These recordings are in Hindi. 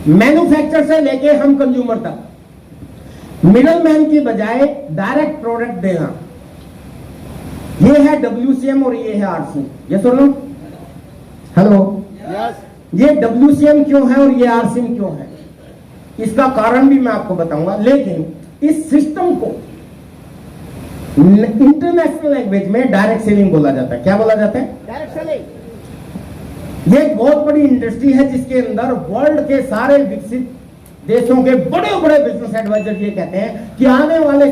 मैन्युफैक्चर से लेके हम कंज्यूमर तक मिडल मैन की बजाय डायरेक्ट प्रोडक्ट देना, ये है WCM और ये है RCM। ये सुनो, हेलो, ये WCM क्यों है और ये RCM क्यों है, इसका कारण भी मैं आपको बताऊंगा। लेकिन इस सिस्टम को इंटरनेशनल लैंग्वेज में डायरेक्ट सेलिंग बोला जाता है। क्या बोला जाता है? Direct selling. ये एक बहुत बड़ी इंडस्ट्री है जिसके अंदर वर्ल्ड के सारे विकसित देशों के बड़े बड़े बिजनेस एडवाइजर ये कहते हैं कि आने वाले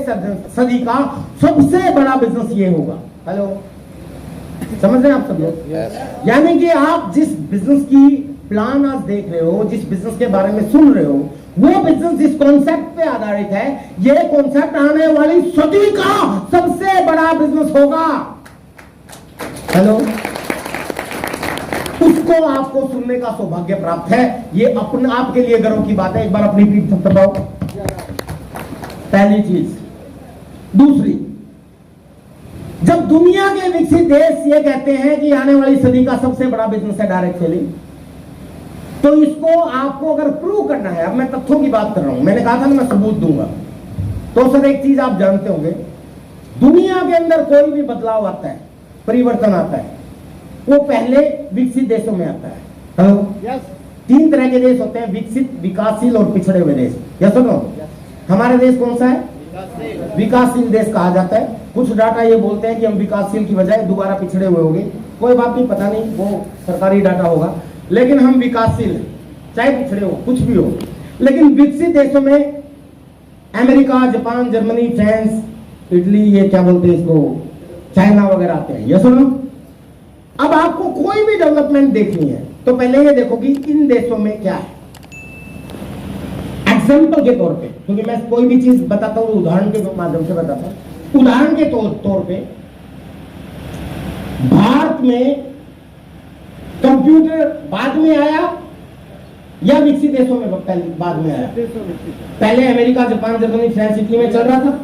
सदी का सबसे बड़ा बिजनेस ये होगा। हेलो, समझ रहे हैं आप सब लोग? यानी कि आप जिस बिजनेस की प्लान आज देख रहे हो, जिस बिजनेस के बारे में सुन रहे हो, वो बिजनेस जिस कॉन्सेप्ट पे आधारित है, ये कॉन्सेप्ट आने वाली सदी का सबसे बड़ा बिजनेस होगा। हेलो, उसको आपको सुनने का सौभाग्य प्राप्त है। ये अपने आपके लिए गर्व की बात है। एक बार अपनी पीठ थपथपाओ। पहली चीज। दूसरी, जब दुनिया के विकसित देश ये कहते हैं कि आने वाली सदी का सबसे बड़ा बिजनेस है डायरेक्ट सेलिंग, तो इसको आपको अगर प्रूव करना है, अब मैं तथ्यों की बात कर रहा हूं, मैंने कहा था ना मैं सबूत दूंगा, तो सर एक चीज आप जानते होंगे, दुनिया के अंदर कोई भी बदलाव आता है, परिवर्तन आता है, वो पहले विकसित देशों में आता है। हेलो, तीन तरह के देश होते हैं, विकसित, विकासशील और पिछड़े हुए देश। यस और नो? हमारे देश कौन सा है? विकासशील देश कहा जाता है। कुछ डाटा ये बोलते हैं कि हम विकासशील की बजाय दोबारा पिछड़े हुए होंगे, कोई बात नहीं, पता नहीं, वो सरकारी डाटा होगा, लेकिन हम विकासशील हैं, चाहे पिछड़े हो, कुछ भी हो। लेकिन विकसित देशों में America, Japan, Germany, France, Italy, ये क्या बोलते हैं इसको, चाइना वगैरह आते हैं। यस और नो? अब आपको कोई भी डेवलपमेंट देखनी है तो पहले ये देखो कि इन देशों में क्या है। एग्जाम्पल के तौर पे, क्योंकि मैं कोई भी चीज बताता हूं उदाहरण के माध्यम से बताता हूं। उदाहरण के तौर पे भारत में कंप्यूटर बाद में आया या विकसित देशों में बाद में आया? पहले America, Japan, Germany, France, Italy में चल रहा था।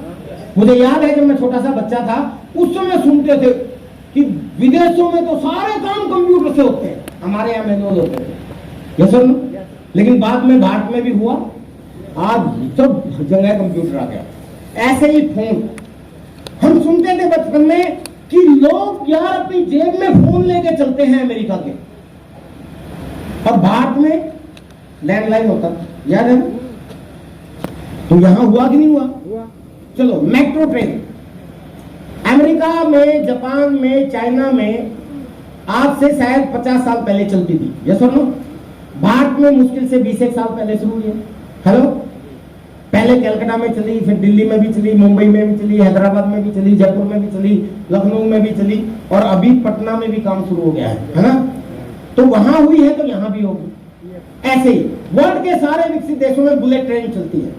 मुझे याद है जब मैं छोटा सा बच्चा था, उस समय सुनते थे कि विदेशों में तो सारे काम कंप्यूटर से होते हैं, हमारे यहाँ मैनुअल होते थे। यस और नो? लेकिन बाद में भारत में भी हुआ, आज सब जगह कंप्यूटर आ गया। ऐसे ही फोन, हम सुनते थे बचपन में कि लोग यार अपनी जेब में फोन लेके चलते हैं अमेरिका के, और भारत में लैंडलाइन होता था, याद है? तो यहां हुआ कि नहीं हुआ? चलो, मेट्रो ट्रेन अमेरिका में, जापान में, चाइना में आज से शायद 50 साल पहले चलती थी। यस और नो? भारत में मुश्किल से 20 साल पहले शुरू हुई है। हेलो, पहले कलकत्ता में चली, फिर दिल्ली में भी चली, मुंबई में भी चली, हैदराबाद में भी चली, जयपुर में भी चली, लखनऊ में भी चली, और अभी पटना में भी काम शुरू हो गया है ना? तो वहां हुई है तो यहां भी होगी। ऐसे ही वर्ल्ड के सारे विकसित देशों में बुलेट ट्रेन चलती है,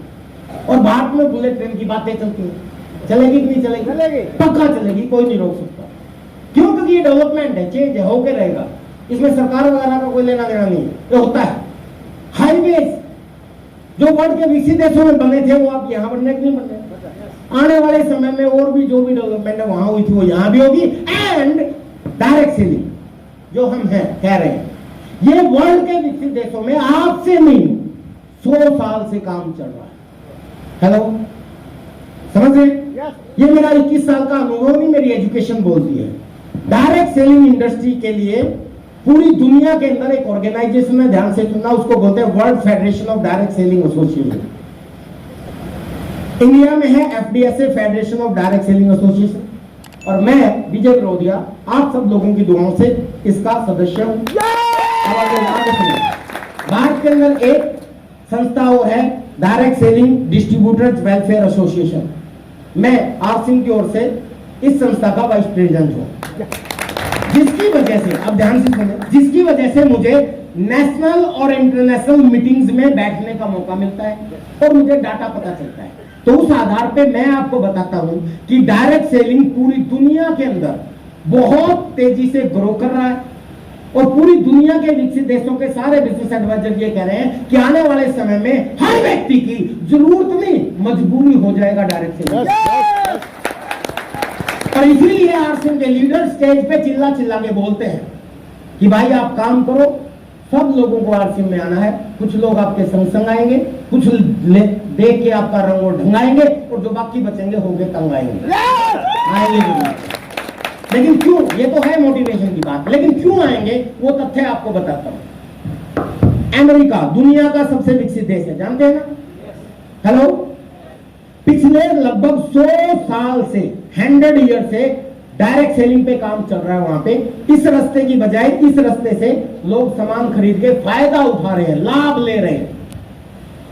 और भारत में बुलेट ट्रेन की बातें चलती है। चलेगी कि नहीं चलेगी? चलेगी, पक्का चलेगी, कोई नहीं रोक सकता। क्यों? क्योंकि ये डेवलपमेंट है, चेंज है, होके रहेगा, इसमें सरकार वगैरह का कोई लेना देना नहीं है, ये होता है। हाईवेज जो वर्ल्ड के विकसित देशों में बने थे वो आप यहाँ बनने के नहीं बने। आने वाले समय में और भी जो भी डेवलपमेंट है वहां हुई थी वो यहाँ भी होगी। एंड डायरेक्ट सेलिंग जो हम हैं कह रहे हैं, ये वर्ल्ड के विकसित देशों में आज से नहीं 100 साल से काम चल रहा है। हेलो, समझ रहे? ये मेरा 21 साल का अनुभव नहीं, मेरी एजुकेशन बोलती है। डायरेक्ट सेलिंग इंडस्ट्री के लिए पूरी दुनिया के अंदर एक ऑर्गेनाइजेशन है, ध्यान से सुनना, उसको बोलते हैं world federation of direct selling association. India में है FDSA, federation of direct selling association, और मैं विजय विरोधिया आप सब लोगों की दुआओं से इसका सदस्य हूं। भारत के अंदर एक संस्था और है direct selling distributors welfare association. मैं RCM की ओर से इस संस्था का वाइस प्रेसिडेंट हूं, जिसकी वजह से, अब ध्यान से सुनिए, जिसकी वजह से मुझे नेशनल और इंटरनेशनल मीटिंग्स में बैठने का मौका मिलता है और मुझे डाटा पता चलता है। तो उस आधार पे मैं आपको बताता हूं कि डायरेक्ट सेलिंग पूरी दुनिया के अंदर बहुत तेजी से ग्रो कर रहा है, और पूरी दुनिया के विकसित देशों के सारे बिजनेस एडवाइजर ये कह रहे हैं कि आने वाले समय में हर व्यक्ति की जरूरत नहीं, मजबूरी हो जाएगा डायरेक्ट सेलिंग। और इसीलिए RCM के लीडर स्टेज पे चिल्ला चिल्ला के बोलते हैं कि भाई आप काम करो, सब लोगों को आरसीएम में आना है। कुछ लोग आपके संग संग आएंगे, कुछ देख के आपका रंग और ढंगाएंगे, और जो बाकी बचेंगे होंगे तंग आएंगे। आएंगे जरूर। लेकिन क्यों, ये तो है मोटिवेशन की बात, लेकिन क्यों आएंगे वो तथ्य आपको बताता हूं। अमेरिका दुनिया का सबसे विकसित देश है, जानते हैं ना? हेलो, पिछले लगभग 100 साल से 100 ईयर से डायरेक्ट सेलिंग पे काम चल रहा है वहां पे। इस रास्ते की बजाय इस रास्ते से लोग सामान खरीद के फायदा उठा रहे हैं, लाभ ले रहे हैं।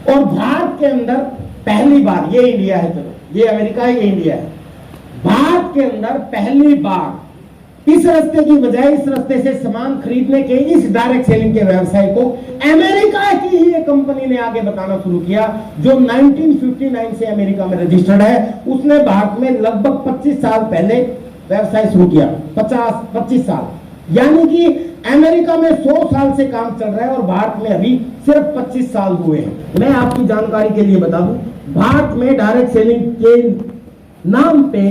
और भारत के अंदर पहली बार, ये इंडिया है, चलो ये अमेरिका है, ये इंडिया है, भारत के अंदर पहली बार इस रास्ते की बजाय इस रास्ते से सामान खरीदने के इस डायरेक्ट सेलिंग के व्यवसाय को अमेरिका की ही एक कंपनी ने आगे बताना शुरू किया, जो 1959 से अमेरिका में रजिस्टर्ड है। उसने भारत में लगभग 25 साल पहले व्यवसाय शुरू किया। 25 साल, यानी कि अमेरिका में 100 साल से काम चल रहा है और भारत में अभी सिर्फ 25 साल हुए हैं। मैं आपकी जानकारी के लिए बता दूं, भारत में डायरेक्ट सेलिंग के नाम पे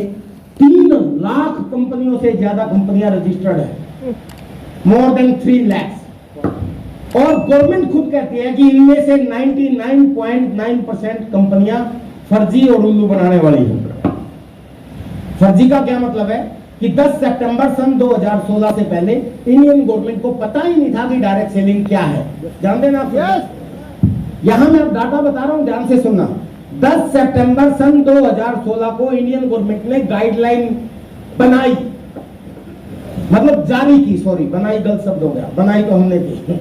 3 लाख कंपनियों से ज्यादा कंपनियां रजिस्टर्ड है, मोर देन 3 लाख। और गवर्नमेंट खुद कहती है कि इनमें से 99.9% कंपनियां फर्जी और उल्लू बनाने वाली हैं। फर्जी का क्या मतलब है कि 10 सितंबर सन 2016 से पहले इंडियन गवर्नमेंट को पता ही नहीं था कि डायरेक्ट सेलिंग क्या है। जानते ना आप? यहां मैं डाटा बता रहा हूं, ध्यान से सुनना। 10 सितंबर सन 2016 को इंडियन गवर्नमेंट ने गाइडलाइन बनाई, मतलब जारी की, सॉरी बनाई गलत शब्द हो गया, बनाई तो हमने की।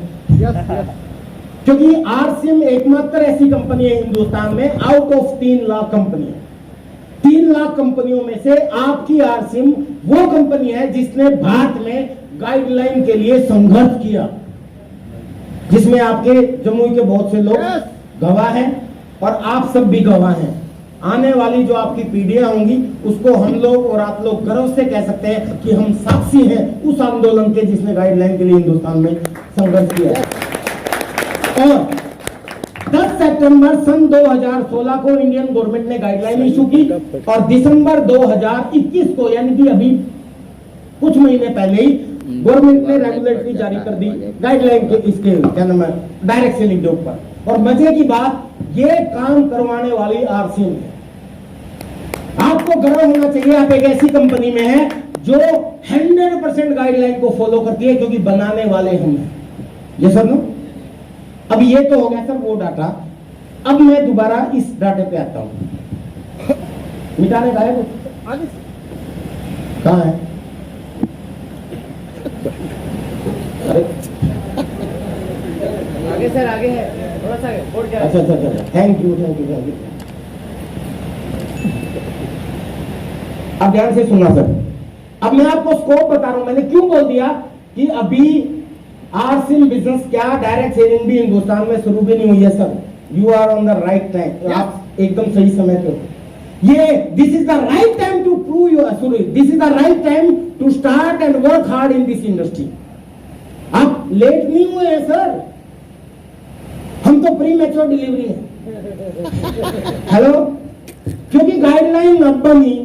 क्योंकि आरसीएम एकमात्र ऐसी कंपनी है हिंदुस्तान में, out of 3 lakh company, 3 lakh कंपनियों में से आपकी आरसीएम वो कंपनी है जिसने भारत में गाइडलाइन के लिए संघर्ष किया, जिसमें आपके जमुई के बहुत से लोग गवाह हैं और आप सब भी गवाह हैं। आने वाली जो आपकी पीढ़ियां होंगी उसको हम लोग और आप लोग गर्व से कह सकते हैं कि हम साक्षी हैं उस आंदोलन के जिसने गाइडलाइन के लिए हिंदुस्तान में संघर्ष किया। और 10 सितंबर सन 2016 को इंडियन गवर्नमेंट ने गाइडलाइन इशू की और दिसंबर 2021 को, यानी कि अभी कुछ महीने पहले ही गवर्नमेंट ने रेगुलेटरी जारी कर दी गाइडलाइन के, इसके क्या नाम है, डायरेक्ट सेलिंग के ऊपर। और मजे की बात, ये काम करवाने वाली आरसीएम है। आपको गर्व होना चाहिए, आप एक ऐसी कंपनी में है जो 100% गाइडलाइन को फॉलो करती है, क्योंकि बनाने वाले हम हैं। ये सर नो, अब ये तो हो गया सर वो डाटा। अब मैं दोबारा इस डाटे पे आता हूं। मिटाने का है कहां है? आगे सर, आगे है, थोड़ा सा बोर्ड क्या? अच्छा, थैंक यू। अब ध्यान से सुनना सर। अब मैं आपको स्कोप बता रहा हूं, मैंने क्यों बोल दिया कि अभी आरसीएम बिजनेस क्या, डायरेक्ट सेलिंग भी हिंदुस्तान में शुरू भी नहीं हुई है sir. You are on the right time, आप एकदम सही समय पे हो। ये this is the right time to prove your, sorry, this is the right time to start and work hard in this industry. आप लेट नहीं हुए हैं सर, हम तो प्री मैच्योर डिलीवरी है। हेलो, क्योंकि गाइडलाइन अब बनी,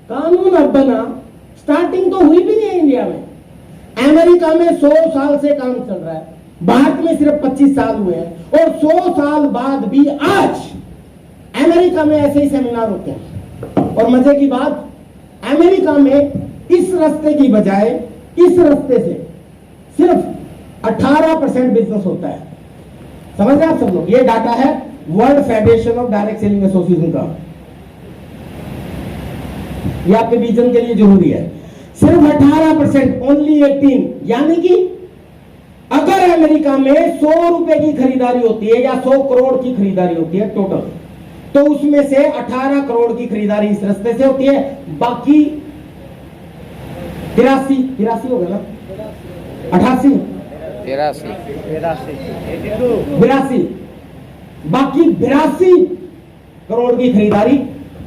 कानून अब बना, स्टार्टिंग तो हुई भी नहीं है इंडिया में। अमेरिका में 100 साल से काम चल रहा है, भारत में सिर्फ 25 साल हुए हैं। और 100 साल बाद भी आज अमेरिका में ऐसे ही सेमिनार होते हैं। और मजे की बात, अमेरिका में इस रास्ते की बजाय इस रास्ते से सिर्फ 18% बिजनेस होता है। समझ रहे आप सब लोग? ये डाटा है world federation of direct selling association का। ये आपके विजन के लिए जरूरी है। सिर्फ 18%, ओनली 18, यानी कि अगर अमेरिका में 100 रुपए की खरीदारी होती है या 100 करोड़ की खरीदारी होती है टोटल, तो उसमें से 18 करोड़ की खरीदारी इस रास्ते से होती है, बाकी 83 हो गया ना, 88 82, बाकी 82 करोड़ की खरीदारी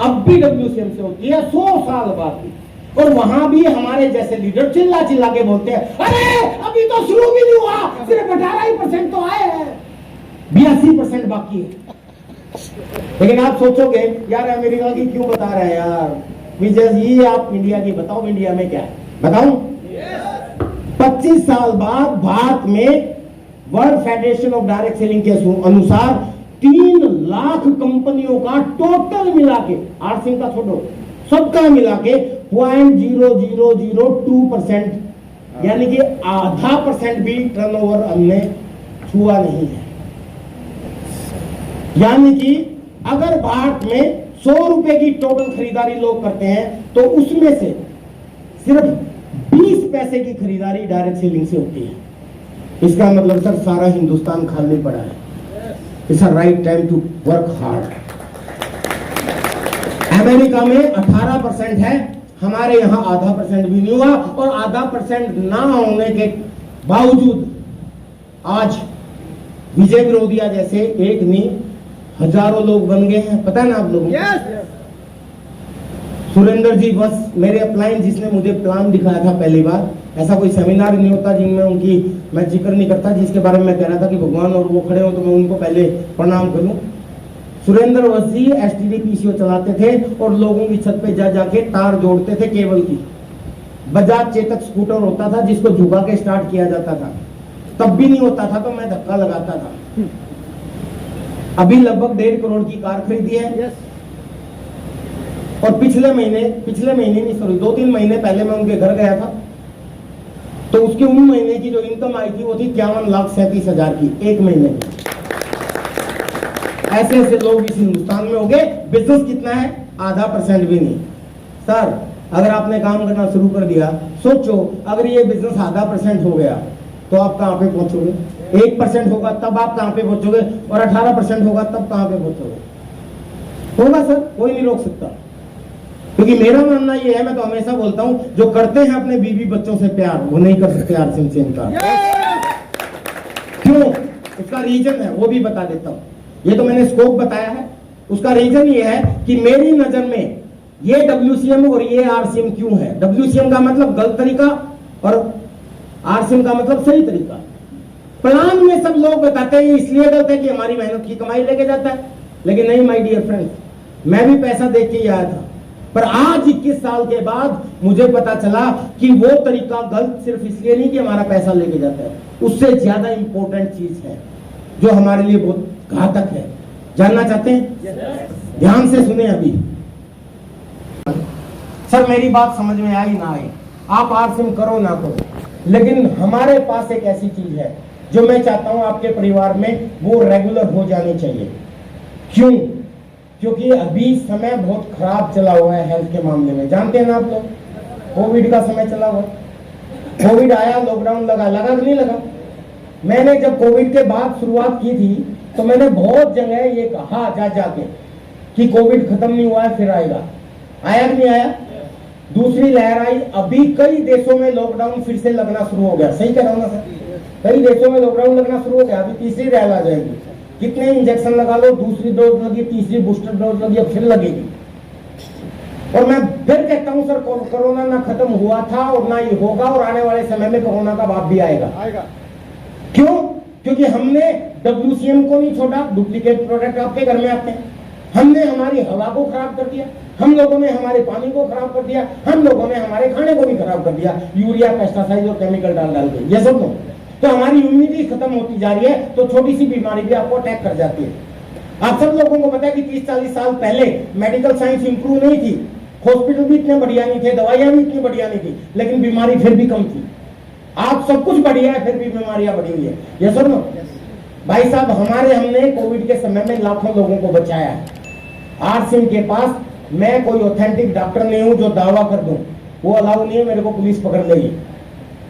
अब भी डब्ल्यूसीएम से होती है 100 साल बाद भी। और वहां भी हमारे जैसे लीडर चिल्ला चिल्ला के बोलते हैं, अरे अभी तो शुरू भी नहीं हुआ, सिर्फ 18% तो आए हैं, 82% बाकी है। लेकिन आप सोचोगे यार अमेरिका की क्यों बता रहे हैं यार विजय, ये आप इंडिया की बताओ, इंडिया में क्या है बताऊं? 25 साल बाद भारत में world federation of direct selling के अनुसार 3 लाख कंपनियों का टोटल मिला के, आरसिम का छोड़ो, सबका मिला के 0.0002%, यानी कि आधा % भी टर्नओवर हमने छुआ नहीं है। यानी कि अगर भारत में 100 रुपए की टोटल खरीदारी लोग करते हैं तो उसमें से सिर्फ 20 पैसे की खरीदारी डायरेक्ट सेलिंग से होती है। इसका मतलब सर सारा हिंदुस्तान खाली पड़ा है। It's a right time to work hard. America में 18% है, हमारे यहाँ आधा % भी नहीं हुआ, और आधा % ना होने के बावजूद आज विजय विरोधिया जैसे एक नहीं हजारों लोग बन गए हैं। पता है ना आप लोगों को? सुरेंद्र जी बस मेरे अपलाइन जिसने मुझे प्लान दिखाया था पहली बार, ऐसा कोई सेमिनार नहीं होता जिनमें उनकी मैं जिक्र नहीं करता, जिसके बारे में मैं कह रहा था कि भगवान और वो खड़े हो तो मैं उनको पहले प्रणाम करूं। सुरेंद्र वसी एसटीडी पीसीओ चलाते थे और लोगों की छत पे जा जाके तार जोड़ते थे केबल की। बजाज चेतक स्कूटर होता था जिसको झुका के स्टार्ट किया जाता था, तब भी नहीं होता था तो मैं धक्का लगाता था। अभी लगभग 1.5 करोड़ की कार खरीदी है। और पिछले महीने नहीं, सॉरी 2-3 महीने पहले मैं उनके घर गया था तो उसके उन महीने की जो इनकम आई थी वो थी 51,37,000 की, एक महीने की। ऐसे ऐसे लोग इस हिंदुस्तान में हो गए। बिजनेस कितना है? आधा % भी नहीं। सर अगर आपने काम करना शुरू कर दिया, सोचो अगर ये बिजनेस आधा % हो गया तो आप कहां पे पहुंचोगे? 1% होगा तब आप कहां पे पहुंचोगे, और 18% होगा तब कहां पे पहुंचोगे? होगा सर, कोई नहीं रोक सकता। क्योंकि मेरा मानना ये है, मैं तो हमेशा बोलता हूं, जो करते हैं अपने बीवी बच्चों से प्यार वो नहीं कर सकते आरसिम से इनकार। क्यों? उसका रीजन है, वो भी बता देता हूं। ये तो मैंने स्कोप बताया है, उसका रीजन ये है कि मेरी नजर में ये WCM और ये RCM क्यों है। WCM का मतलब गलत तरीका और RCM का मतलब सही तरीका। प्लान में सब लोग बताते हैं ये इसलिए गलत है कि हमारी मेहनत की कमाई लेके जाता है, लेकिन नहीं माय डियर फ्रेंड्स, मैं भी पैसा देख के ही आया था, पर आज 21 साल के बाद मुझे पता चला कि वो तरीका गलत सिर्फ इसलिए नहीं कि हमारा पैसा लेके जाता है, उससे ज्यादा इंपॉर्टेंट चीज है जो हमारे लिए बहुत घातक है। जानना चाहते हैं? ध्यान से सुने। अभी सर मेरी बात समझ में आई ना आई, आप आरसिम करो ना करो, लेकिन हमारे पास एक ऐसी चीज है जो मैं चाहता हूं आपके परिवार में वो रेगुलर हो जानी चाहिए। क्यों? क्योंकि अभी समय बहुत खराब चला हुआ है हेल्थ के मामले में। जानते हैं ना आप लोग, कोविड का समय चला हुआ। कोविड आया, लॉकडाउन लगा कि नहीं लगा? मैंने जब कोविड के बाद शुरुआत की थी तो मैंने बहुत जगह ये कहा जा जाके कि कोविड खत्म नहीं हुआ है, फिर आएगा। आया कि नहीं आया? दूसरी लहर आई, अभी कई देशों में लॉकडाउन फिर से लगना शुरू हो गया। सही कह रहा हूं ना सर? कई देशों में लॉकडाउन लगना शुरू हो गया। अभी तीसरी लहर आ जाएगी। कितने इंजेक्शन लगा लो, दूसरी डोज लगी, तीसरी बूस्टर डोज लगी, अब फिर लगेगी। और मैं फिर कहता हूं सर, कोरोना ना खत्म हुआ था और ना ये होगा, और आने वाले समय में कोरोना का बाप भी आएगा। क्यों? क्योंकि हमने WCM को नहीं छोड़ा, डुप्लीकेट प्रोडक्ट आपके घर में आते हैं। हमने हमारी हवा को खराब कर दिया, हम लोगों ने हमारे पानी को खराब कर दिया, हम लोगों ने हमारे खाने को भी खराब कर दिया, यूरिया, पेस्टिसाइड और केमिकल डाल के। ये सब तो हमारी इम्यूनिटी खत्म होती जा रही है, तो छोटी सी बीमारी भी आपको अटैक कर जाती है। आप सब लोगों को पता है कि 30-40 साल पहले मेडिकल साइंस इंप्रूव नहीं थी, हॉस्पिटल भी इतने बढ़िया नहीं थे, दवाइयां भी इतनी बढ़िया नहीं थी, लेकिन बीमारी फिर भी कम थी। आप सब कुछ बढ़िया है, फिर भी बीमारियां बढ़ी हुई है। ये सुन लो भाई साहब, हमने कोविड के समय में लाखों लोगों को बचाया है। आरसिम के पास मैं कोई ऑथेंटिक डॉक्टर नहीं हूं जो दावा कर दूं, वो अलाउ नहीं है, मेरे को पुलिस पकड़ लेगी,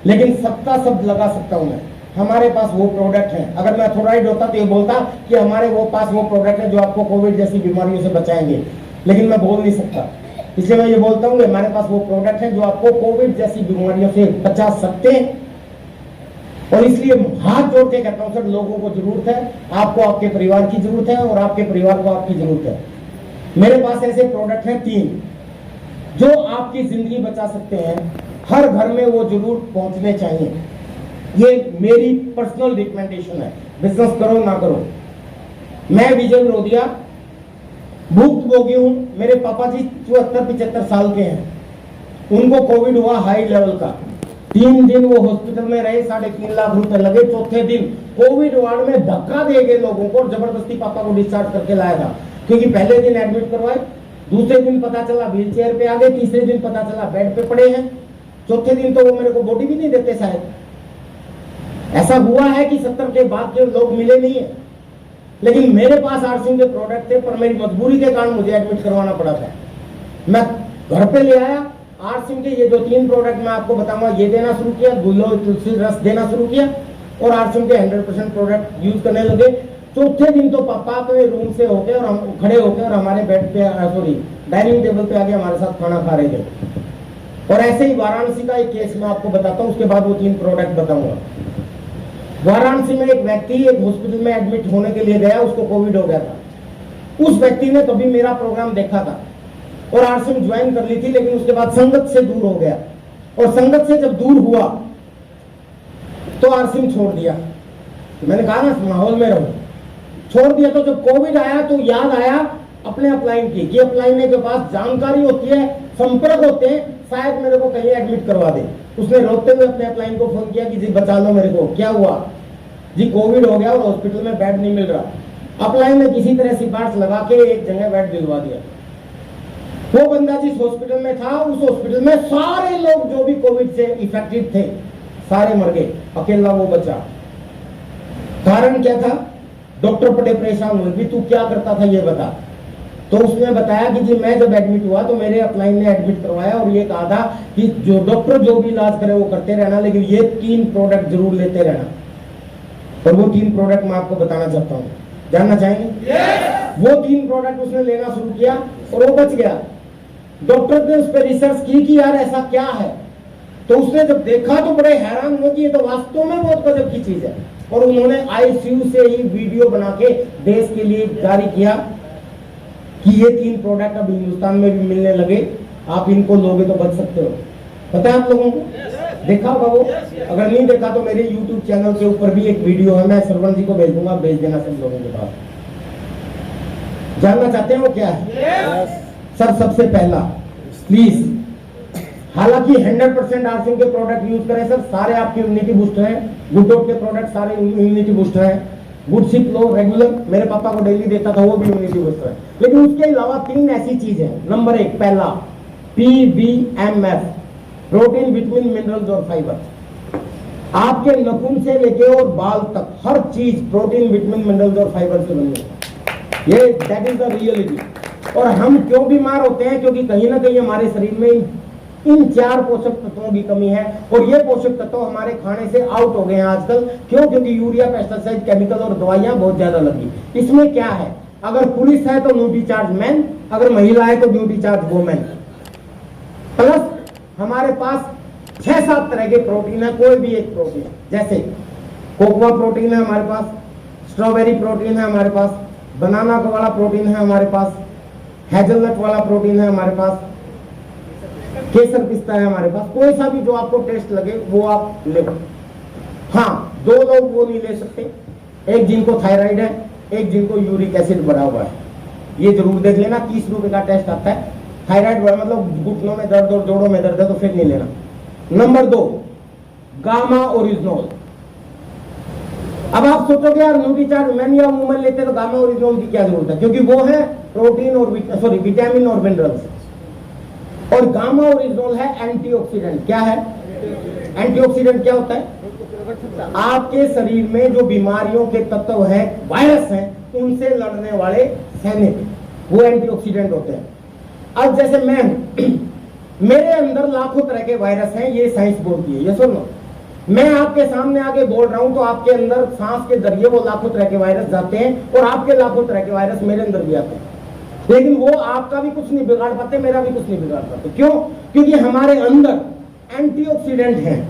लेकिन सबका सब लगा सकता हूं मैं। हमारे पास वो प्रोडक्ट है। अगर मैं अथॉराइज्ड होता तो ये बोलता कि हमारे पास वो प्रोडक्ट है जो आपको कोविड जैसी बीमारियों से बचाएंगे, लेकिन मैं बोल नहीं सकता। इसलिए मैं ये बोलता हूँ कि हमारे पास वो प्रोडक्ट है जो आपको कोविड जैसी बीमारियों से बचा सकते हैं। और इसलिए हाथ जोड़ के कहता हूं सर, लोगों को जरूरत है, आपको आपके परिवार की जरूरत है और आपके परिवार को आपकी जरूरत है। मेरे पास ऐसे प्रोडक्ट हैं 3 जो आपकी जिंदगी बचा सकते हैं। हर घर में वो जरूर पहुंचने चाहिए। ये मेरी पर्सनल रिकमेंडेशन है। बिजनेस करो ना करो, मैं विजय विरोधिया भुक्तभोगी हूं। मेरे पापा जी 74-75 साल के हैं, उनको कोविड हुआ हाई लेवल का, 3 दिन वो हॉस्पिटल में रहे, 3.5 लाख रुपए लगे। चौथे दिन कोविड वार्ड में धक्का दे गए लोगों को और जबरदस्ती पापा को डिस्चार्ज करके लाया था, क्योंकि पहले दिन एडमिट करवाए, दूसरे दिन पता चला व्हील चेयर पे आ गए, तीसरे दिन पता चला बेड पे पड़े हैं, चौथे दिन तो वो मेरे को बॉडी भी नहीं देते शायद। ऐसा हुआ है कि 70 के बाद के लोग मिले नहीं है, लेकिन मेरे पास आरसिंह के प्रोडक्ट थे, पर मेरी मजबूरी के कारण मुझे एडमिट करवाना पड़ा था। मैं घर पे ले आया, आरसिंह के ये जो 3 प्रोडक्ट मैं आपको बताऊंगा ये देना शुरू किया, गुलो तुलसी रस देना शुरू किया और आरसिंह के 100% प्रोडक्ट यूज करने लगे। चौथे दिन तो पापा अपने रूम से होके और हम खड़े होके और हमारे बेड पे सॉरी डाइनिंग टेबल पे आके हमारे साथ खाना खा रहे थे। और ऐसे ही वाराणसी का एक केस मैं आपको बताता हूँ, उसके बाद वो 3 प्रोडक्ट बताऊंगा। वाराणसी में एक व्यक्ति एक हॉस्पिटल में एडमिट होने के लिए गया, उसको कोविड हो गया था। उस व्यक्ति ने कभी मेरा प्रोग्राम देखा था और आरसिंह ज्वाइन कर ली थी, लेकिन उसके बाद संगत से दूर हो गया और संगत से जब दूर हुआ तो आरसिंह छोड़ दिया। तो मैंने कहा ना माहौल में रहो, छोड़ दिया। तो जब कोविड आया तो याद आया अपने अपलाइन की कि अपलाइन के पास जानकारी होती है, संपर्क होते हैं, शायद मेरे को कहीं एडमिट करवा दे। उसने रोते हुए अपने अपलाइन को फोन किया कि जी बचा लो मेरे को। क्या हुआ जी? कोविड हो गया और हॉस्पिटल में बेड नहीं मिल रहा। अपलाइन ने किसी तरह सिफारिश लगा के एक जगह बेड दिलवा दिया। वो बंदा जिस हॉस्पिटल में था, उस हॉस्पिटल में सारे लोग जो भी कोविड से इफेक्टेड थे सारे मर गए, अकेला वो बचा। कारण क्या था? डॉक्टर बड़े परेशान हुए कि तू क्या करता था ये बता। तो उसने बताया कि जी मैं जब एडमिट हुआ तो मेरे अपलाइन ने एडमिट करवाया और ये कहा था कि जो डॉक्टर जो भी इलाज करे वो करते रहना, लेकिन ये 3 प्रोडक्ट जरूर लेते रहना। और वो 3 प्रोडक्ट मैं आपको बताना चाहता हूँ, जानना चाहेंगे? वो 3 प्रोडक्ट उसने लेना शुरू किया और वो बच गया। डॉक्टर ने उस पर रिसर्च की कि यार ऐसा क्या है, तो उसने जब देखा तो बड़े हैरान हुए कि ये तो वास्तव में बहुत गजब की चीज है। और उन्होंने आईसीयू से ही वीडियो बना के देश के लिए जारी किया कि ये 3 प्रोडक्ट अब हिंदुस्तान में भी मिलने लगे, आप इनको लोगे तो बच सकते हो। पता है आप लोगों को? देखा होगा वो? अगर नहीं देखा तो मेरे YouTube चैनल के ऊपर भी एक वीडियो है, मैं सरवन जी को भेज दूंगा, भेज देना सब लोगों के पास। जानना चाहते हैं वो क्या है? सर सबसे पहला प्लीज, हालांकि 100% आरसिंह के प्रोडक्ट यूज करें सर, सारे आपके इम्यूनिटी बूस्टर हैं। गुड डॉट के प्रोडक्ट सारे इम्यूनिटी बूस्टर हैं। गुड सिप लो रेगुलर, मेरे पापा को डेली देता था, वो भी इम्यूनिटी बूस्टर है। लेकिन उसके अलावा 3 ऐसी चीजें हैं। नंबर 1 पहला PVMF, प्रोटीन विटामिन मिनरल्स और फाइबर। आपके नाखून से लेके और बाल तक हर चीज प्रोटीन विटामिन मिनरल्स और फाइबर से बनी है। ये दैट इज द रियलिटी। और हम क्यों बीमार होते हैं? क्योंकि कहीं ना कहीं हमारे शरीर में इन 4 पोषक तत्वों की कमी है और ये पोषक तत्व हमारे खाने से आउट हो गए हैं आजकल। क्यों? क्योंकि यूरिया, पेस्टिसाइड, केमिकल और दवाइयां बहुत ज्यादा लगी। इसमें क्या है? अगर पुरुष है तो न्यूट्री चार्ज मैन, अगर महिला है तो न्यूट्री चार्ज वुमेन। प्लस हमारे पास 6-7 तरह के प्रोटीन है, कोई भी एक प्रोटीन, जैसे कोकोआ प्रोटीन है हमारे पास, स्ट्रॉबेरी प्रोटीन है हमारे पास, बनाना वाला प्रोटीन है हमारे पास, हेजलनट वाला प्रोटीन है हमारे पास, केसर पिस्ता है हमारे पास। कोई सा भी जो आपको टेस्ट लगे वो आप ले। हाँ, 2 लोग वो नहीं ले सकते, एक जिनको थायराइड है, एक जिनको यूरिक एसिड बढ़ा हुआ है। ये जरूर देख लेना, 30 रुपए का टेस्ट आता है। थायराइड बढ़ा मतलब घुटनों में दर्द और जोड़ों में दर्द है तो फिर नहीं लेना। Number 2 gamma oryzanol. अब आप सोचोगे यार न्यूट्री चार्ज मैन या वुमेन लेते तो गामा ओरिजिनोल की क्या जरूरत है? क्योंकि वो है प्रोटीन और विटामिन और मिनरल्स। और गामा ओरिजिनोल है एंटीऑक्सीडेंट। क्या है एंटीऑक्सीडेंट? क्या होता है? आपके शरीर में जो बीमारियों के तत्व हैं, वायरस हैं, उनसे लड़ने वाले सैनिक, वो एंटीऑक्सीडेंट होते हैं। अब जैसे मैं हूं, मेरे अंदर लाखों तरह के वायरस हैं, ये साइंस बोलती है, ये सुनो। मैं आपके सामने आके बोल रहा हूं तो आपके अंदर सांस के जरिए वो लाखों तरह के वायरस जाते हैं और आपके लाखों तरह के वायरस मेरे अंदर भी आते हैं। लेकिन वो आपका भी कुछ नहीं बिगाड़ पाते, मेरा भी कुछ नहीं बिगाड़ पाते। क्यों? क्योंकि हमारे अंदर एंटीऑक्सीडेंट हैं।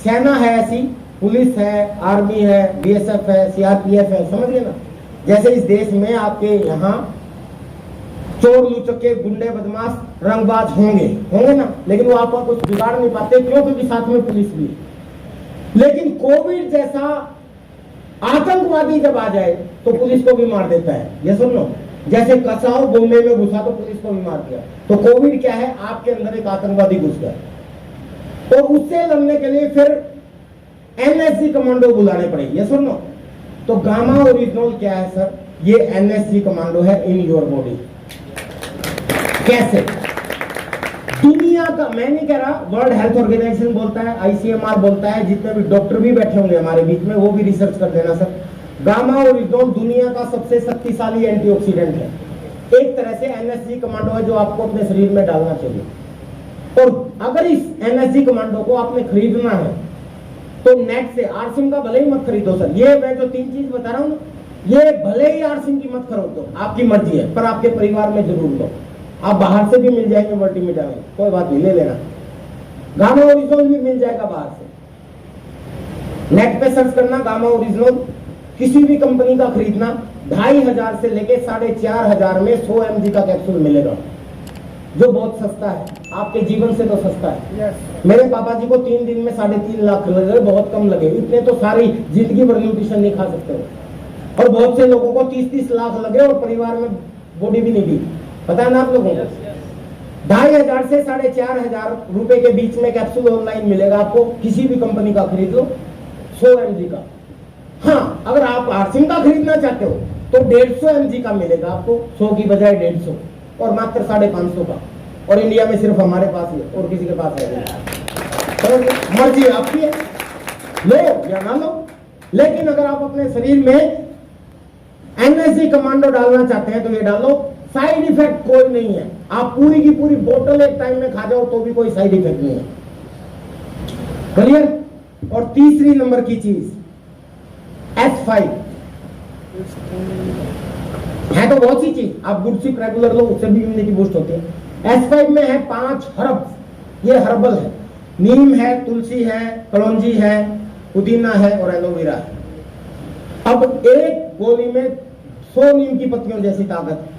सेना है ऐसी, पुलिस है, आर्मी है, BSF है, CRPF है, समझ गए ना? जैसे इस देश में आपके यहाँ चोर लुचके गुंडे बदमाश रंगबाज होंगे ना, लेकिन वो आपका कुछ बिगाड़ नहीं पाते। क्यों? क्योंकि साथ में पुलिस भी है। लेकिन कोविड जैसा आतंकवादी जब आ जाए तो पुलिस को भी मार देता है। ये सुन लो, जैसे कसाऊ बॉम्बे में घुसा तो पुलिस को भी मार दिया। तो कोविड क्या है? आपके अंदर एक आतंकवादी घुस गया। और उससे लड़ने के लिए फिर एनएसजी कमांडो बुलाने पड़े, ये सुनो। तो गामा ओरिजिनल क्या है सर? ये एनएसजी कमांडो है इन योर बॉडी। कैसे? दुनिया का, मैं नहीं कह रहा, वर्ल्ड हेल्थ ऑर्गेनाइजेशन बोलता है, आईसीएमआर बोलता है, जितने भी डॉक्टर भी बैठे होंगे हमारे बीच में वो भी रिसर्च कर देना सर। गामा ओरिजिनल दुनिया का सबसे शक्तिशाली एंटीऑक्सीडेंट है। एक तरह से एनएसजी कमांडो है जो आपको अपने शरीर में डालना चाहिए। और अगर इस एनएसजी कमांडो को आपने खरीदना है तो नेट से, आरसिम का भले ही मत खरीदो सर, ये मैं जो 3 चीज बता रहा हूं, ये भले ही आरसिम की मत खरीदो, आपकी मर्जी है, पर आपके परिवार में जरूर लो। आप बाहर से भी मिल जाएंगे मल्टीमीडिया में, कोई बात नहीं, ले लेना। गामा ओरिजिनल भी मिल जाएगा बाहर से, नेट पे सर्च करना गामा ओरिजिनल, किसी भी कंपनी का खरीदना 2500 से लेके 4500 में 100 mg का कैप्सूल मिलेगा, जो बहुत सस्ता है, आपके जीवन से तो सस्ता है। मेरे पापा जी को 3 दिन में 3.5 लाख लगे, बहुत कम लगे, इतने तो सारी जिंदगी भर न्यूट्रिशन नहीं खा सकते हो। और बहुत से लोगों को 30-30 लाख लगे और परिवार में बॉडी भी नहीं दी, पता है ना आप लोगों को। 2500 से 4500 रुपए के बीच में कैप्सूल ऑनलाइन मिलेगा आपको, किसी भी कंपनी का खरीद लो 100 mg का। हाँ, अगर आप आरसिम का खरीदना चाहते हो तो 150 mg का मिलेगा आपको, 100 की बजाय 150, और मात्र 550 का। और इंडिया में सिर्फ हमारे पास ही है, और किसी के पास है नहीं। तो मर्जी आपकी है, लो या ना लो। लेकिन अगर आप अपने शरीर में एनएसजी कमांडो डालना चाहते हैं तो ये डालो, साइड इफेक्ट कोई नहीं है। आप पूरी की पूरी बोतल एक टाइम में खा जाओ तो भी कोई साइड इफेक्ट नहीं है। क्लियर? और तीसरी नंबर की चीज S5 है, तो बहुत सी चीज, आप गुड सिप रेगुलर लो, उससे भी इम्यूनिटी बूस्ट होती है। S5 में है 5 हर्ब्स, ये हर्बल है, नीम है, तुलसी है, कलौंजी है, पुदीना है और एलोवेरा है। अब एक गोली में 100 नीम की पत्तियों जैसी ताकत।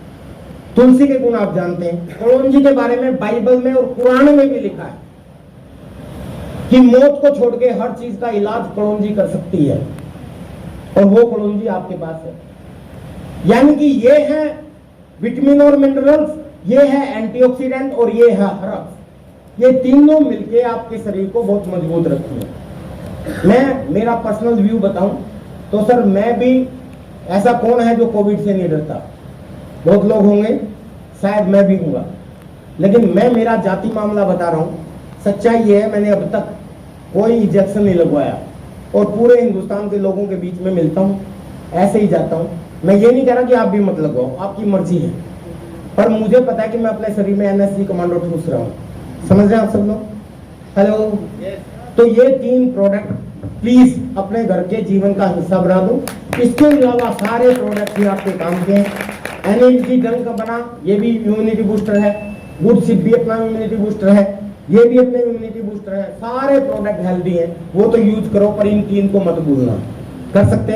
तुलसी के गुण आप जानते हैं, कलौंजी के बारे में बाइबल में और कुरान में भी लिखा है कि मौत को छोड़ के हर चीज का इलाज कलौंजी कर सकती है, और वो कलौंजी आपके पास है। यानी कि ये है विटामिन और मिनरल्स, ये है एंटीऑक्सीडेंट और ये है हर्ब्स। ये तीनों मिलके आपके शरीर को बहुत मजबूत रखती है। मैं मेरा पर्सनल व्यू बताऊं तो सर, मैं भी, ऐसा कौन है जो कोविड से नहीं डरता? बहुत लोग होंगे, शायद मैं भी हूँगा, लेकिन मैं मेरा जाति मामला बता रहा हूँ। सच्चाई ये है, मैंने अब तक कोई इंजेक्शन नहीं लगवाया और पूरे हिंदुस्तान के लोगों के बीच में मिलता हूँ, ऐसे ही जाता हूँ। मैं ये नहीं कह रहा कि आप भी मत लगवाओ, आपकी मर्जी है, पर मुझे पता है कि मैं अपने शरीर में एनएसजी कमांडो ठूस रहा हूँ। समझ रहे हैं आप सब लोग? हेलो। तो ये 3 प्रोडक्ट प्लीज अपने घर के जीवन का हिस्सा बना दो। इसके अलावा सारे प्रोडक्ट भी आपके काम के हैं। एनर्जी ड्रिंक का बना, ये भी इम्यूनिटी बूस्टर है। गुड सिप भी अपना इम्यूनिटी बूस्टर है, ये भी अपने इम्यूनिटी बूस्टर है। सारे प्रोडक्ट हेल्दी हैं, वो तो यूज करो, पर इन 3 को मत भूलना। कर सकते हैं।